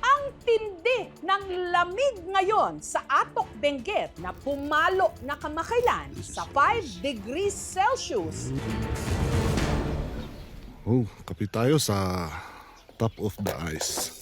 Ang tindi ng lamig ngayon sa Atok Benguet na pumalo na kamakailan sa 5 degrees Celsius. Oh, kape tayo sa top of the ice.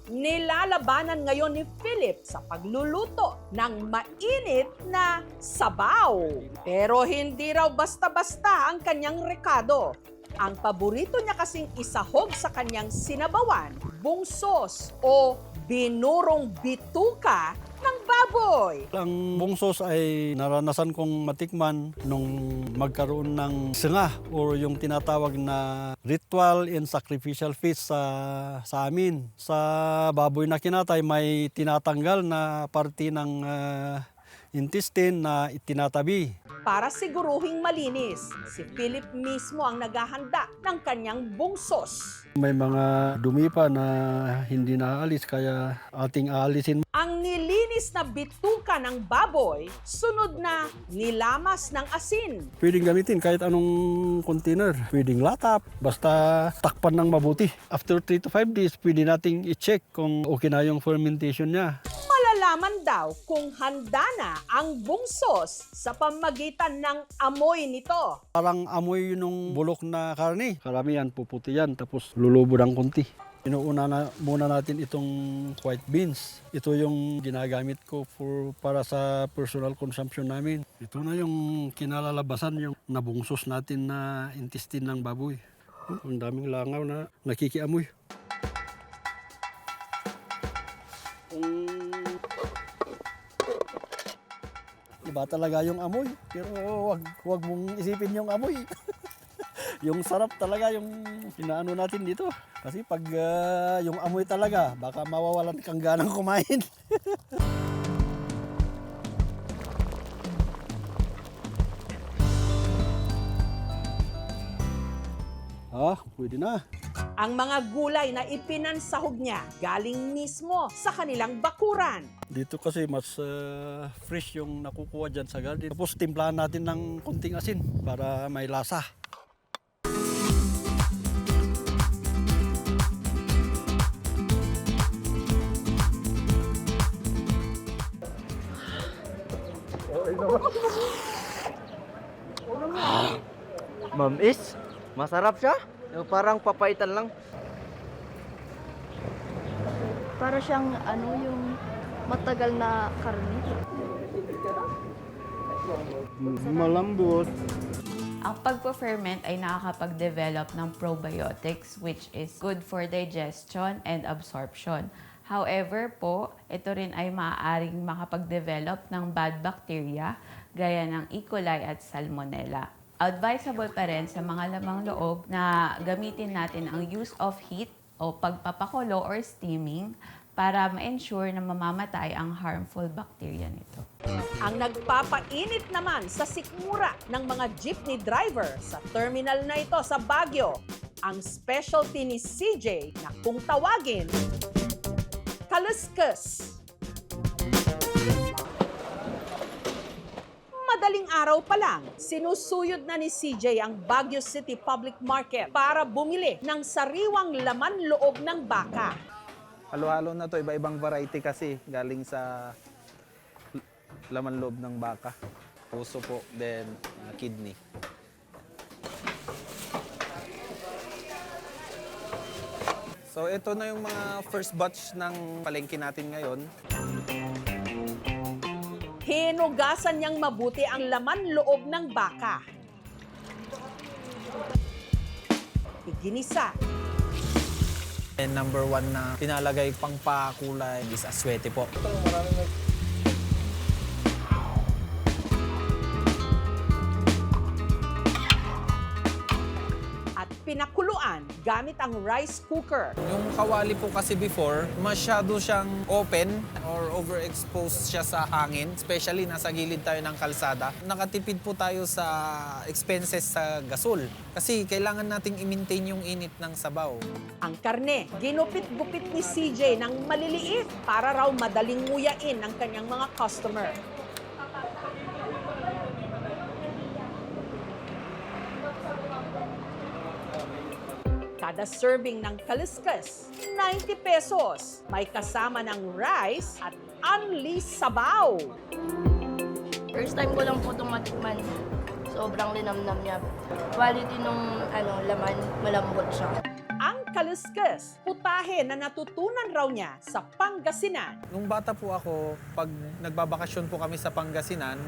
Nilalabanan ngayon ni Philip sa pagluluto ng mainit na sabaw. Pero hindi raw basta-basta ang kanyang rekado. Ang paborito niya kasing isahog sa kanyang sinabawan, bungsos o binurong bituka ng baboy. Ang bungsos ay naranasan kong matikman nung magkaroon ng singa o yung tinatawag na ritual and sacrificial feast sa amin. Sa baboy na kinatay may tinatanggal na parte ng intestine na itinatabi. Para siguruhing malinis, si Philip mismo ang naghahanda ng kanyang bungsos. May mga dumi pa na hindi naalis kaya ating aalisin. Ang nilinis na bituka ng baboy, sunod na nilamas ng asin. Pwedeng gamitin kahit anong container. Pwedeng latap, basta takpan ng mabuti. After 3 to 5 days, pwede nating i-check kung okay na yung fermentation niya. Malalaman daw kung handa na ang bungsos sa pamagitan ng amoy nito. Parang amoy nung bulok na karne. Karamihan puputi yan, tapos lulubo ng konti. Inuuna na muna natin itong white beans. Ito yung ginagamit ko para sa personal consumption namin. Ito na yung kinalalabasan, yung nabungsos natin na intestine ng baboy. Ang daming langaw na nakikiamoy. Iba talaga yung amoy, pero wag mong isipin yung amoy. Yung sarap talaga yung inaano natin dito. Kasi pag yung amoy talaga, baka mawawalan kang ganang kumain. Pwede na. Ang mga gulay na ipinansahog niya galing mismo sa kanilang bakuran. Dito kasi mas fresh yung nakukuha dyan sa garden. Tapos timplahan natin ng konting asin para may lasa. Mamis, masarap siya. Yung parang papaitan lang. Para siyang yung matagal na karne. Malambot. Ang pagpo-ferment ay nakakapag-develop ng probiotics which is good for digestion and absorption. However po, ito rin ay maaaring makapag-develop ng bad bacteria gaya ng E. coli at Salmonella. Advisable pa rin sa mga lamang loob na gamitin natin ang use of heat o pagpapakulo or steaming para ma-ensure na mamamatay ang harmful bacteria nito. Ang nagpapainit naman sa sikmura ng mga jeepney driver sa terminal na ito sa Baguio, ang specialty ni CJ na kung tawagin, kaluskus. Madaling araw pa lang, sinusuyod na ni CJ ang Baguio City Public Market para bumili ng sariwang laman loob ng baka. Halo-halo na to, iba-ibang variety kasi galing sa laman loob ng baka. Puso po, then kidney. So ito na yung mga first batch ng palengke natin ngayon. Hinugasan niyang mabuti ang laman loob ng baka. Iginisa. And number 1 na pinalagay pang pakulay is aswete po. At pinakuluan gamit ang rice cooker. Yung kawali po kasi before, masyado siyang open or overexposed siya sa hangin. Especially nasa gilid tayo ng kalsada. Nakatipid po tayo sa expenses sa gasol. Kasi kailangan nating i-maintain yung init ng sabaw. Ang karne, ginupit-gupit ni CJ ng maliliit para raw madaling nguyain ng kanyang mga customer. Kada serving ng kaliskas, 90 pesos. May kasama ng rice at unli sabaw. First time ko lang po itong matikman. Sobrang linamnam niya. Quality nung laman, malambot siya. Ang kaliskas, putahe na natutunan raw niya sa Pangasinan. Nung bata po ako, pag nagbabakasyon po kami sa Pangasinan,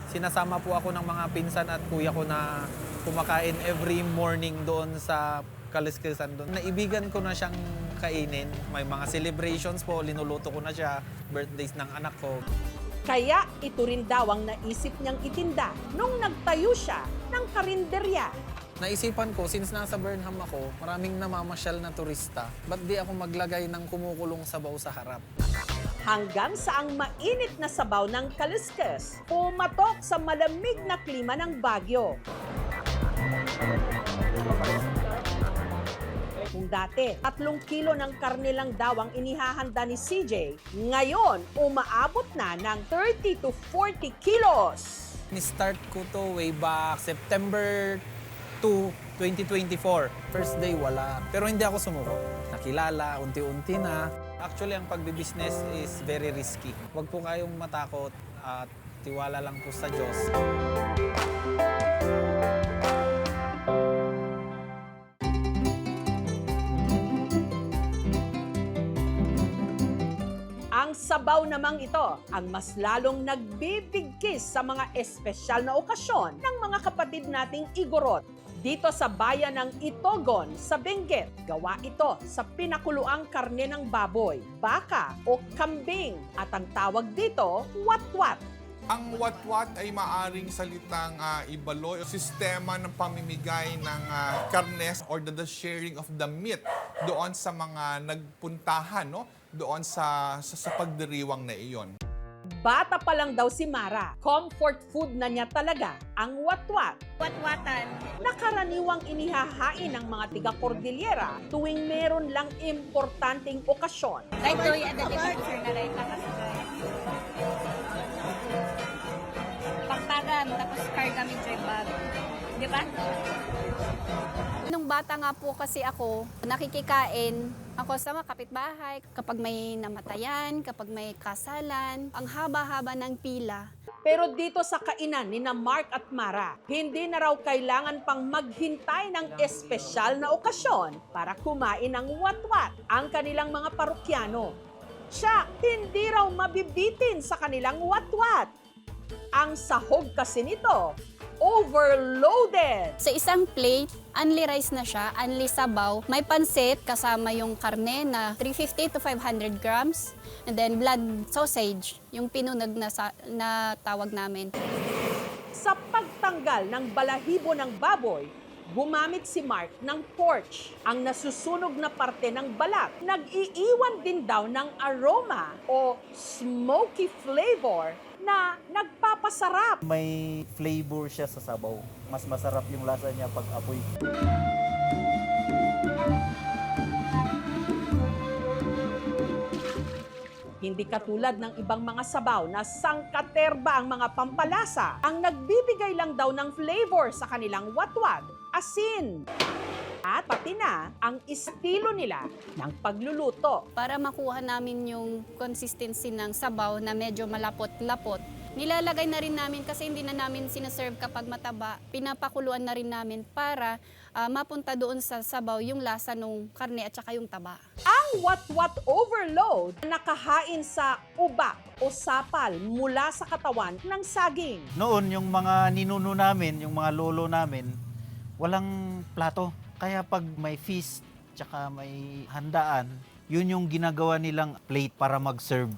sinasama po ako ng mga pinsan at kuya ko na kumakain every morning doon sa kaliskasan doon. Naibigan ko na siyang kainin. May mga celebrations po, linuluto ko na siya, birthdays ng anak ko. Kaya ito rin daw ang naisip niyang itinda nung nagtayo siya ng karinderya. Naisipan ko, since nasa Burnham ako, maraming namamasyal na turista, ba't di ako maglagay ng kumukulong sabaw sa harap? Hanggang sa ang mainit na sabaw ng kaliskas pumatok sa malamig na klima ng Baguio. Kung dati, 3 kilo ng karne lang daw ang inihahanda ni CJ, ngayon umaabot na ng 30 to 40 kilos. Ni-start ko to way back September 2, 2024. First day, wala. Pero hindi ako sumuko. Nakilala, unti-unti na. Actually, ang pagbibusiness is very risky. Huwag po kayong matakot at tiwala lang po sa Diyos. Ang sabaw namang ito ang mas lalong nagbibigkis sa mga espesyal na okasyon ng mga kapatid nating Igorot. Dito sa bayan ng Itogon sa Benguet, gawa ito sa pinakuluang karne ng baboy, baka o kambing at ang tawag dito, watwat. Ang watwat ay maaring salitang ibalo o sistema ng pamimigay ng karnes or the sharing of the meat doon sa mga nagpuntahan, no? Doon sa pagdiriwang na iyon. Bata pa lang daw si Mara, comfort food na niya talaga ang watwat. Watwatan. Nakaraniwang inihahain ng mga tiga-Cordillera tuwing meron lang importanteng okasyon. Like Joy and the Departure na rin nakasabay. Pagpagam, tapos kargamit Joy Bag. Di ba? Nung bata nga po kasi ako, nakikikain ako sa mga kapitbahay. Kapag may namatayan, kapag may kasalan, ang haba-haba ng pila. Pero dito sa kainan ni na Mark at Mara, hindi na raw kailangan pang maghintay ng espesyal na okasyon para kumain ng watwat ang kanilang mga parokyano. Siya, hindi raw mabibitin sa kanilang watwat. Ang sahog kasi nito, overloaded! Sa isang plate, unli rice na siya, unli sabaw. May pansit kasama yung karne na 350 to 500 grams. And then blood sausage, yung pinunag na tawag namin. Sa pagtanggal ng balahibo ng baboy, gumamit si Mark ng torch. Ang nasusunog na parte ng balat, nag-iiwan din daw ng aroma o smoky flavor na nagpapasarap. May flavor siya sa sabaw. Mas masarap yung lasa niya pag apoy. Hindi katulad ng ibang mga sabaw na sangkaterba ang mga pampalasa. Ang nagbibigay lang daw ng flavor sa kanilang watwat, asin. At pati na ang estilo nila ng pagluluto. Para makuha namin yung consistency ng sabaw na medyo malapot-lapot, nilalagay na rin namin kasi hindi na namin sinaserve kapag mataba. Pinapakuluan na rin namin para mapunta doon sa sabaw yung lasa ng karne at saka yung taba. Ang watwat overload nakahain sa ubak o sapal mula sa katawan ng saging. Noon, yung mga ninuno namin, yung mga lolo namin, walang plato. Kaya pag may feast, tsaka may handaan, yun yung ginagawa nilang plate para mag-serve.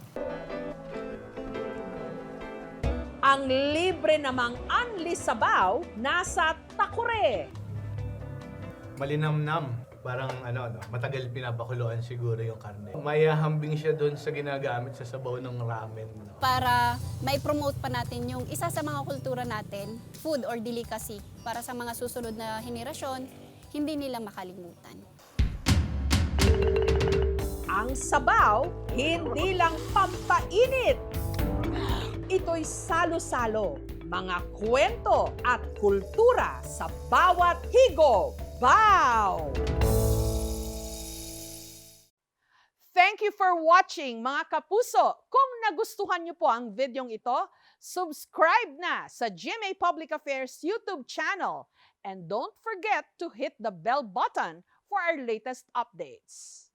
Ang libre namang unli sabaw nasa Takure. Malinamnam. Parang matagal pinapakuluan siguro yung karne. Mayahambing siya doon sa ginagamit sa sabaw ng ramen. No? Para may promote pa natin yung isa sa mga kultura natin, food or delicacy, para sa mga susunod na henerasyon, hindi nila makalimutan. Ang sabaw, hindi lang pampainit. Ito'y salo-salo, mga kwento at kultura sa bawat higo. Bow! Thank you for watching, mga kapuso. Kung nagustuhan niyo po ang videong ito, subscribe na sa GMA Public Affairs YouTube channel. And don't forget to hit the bell button for our latest updates.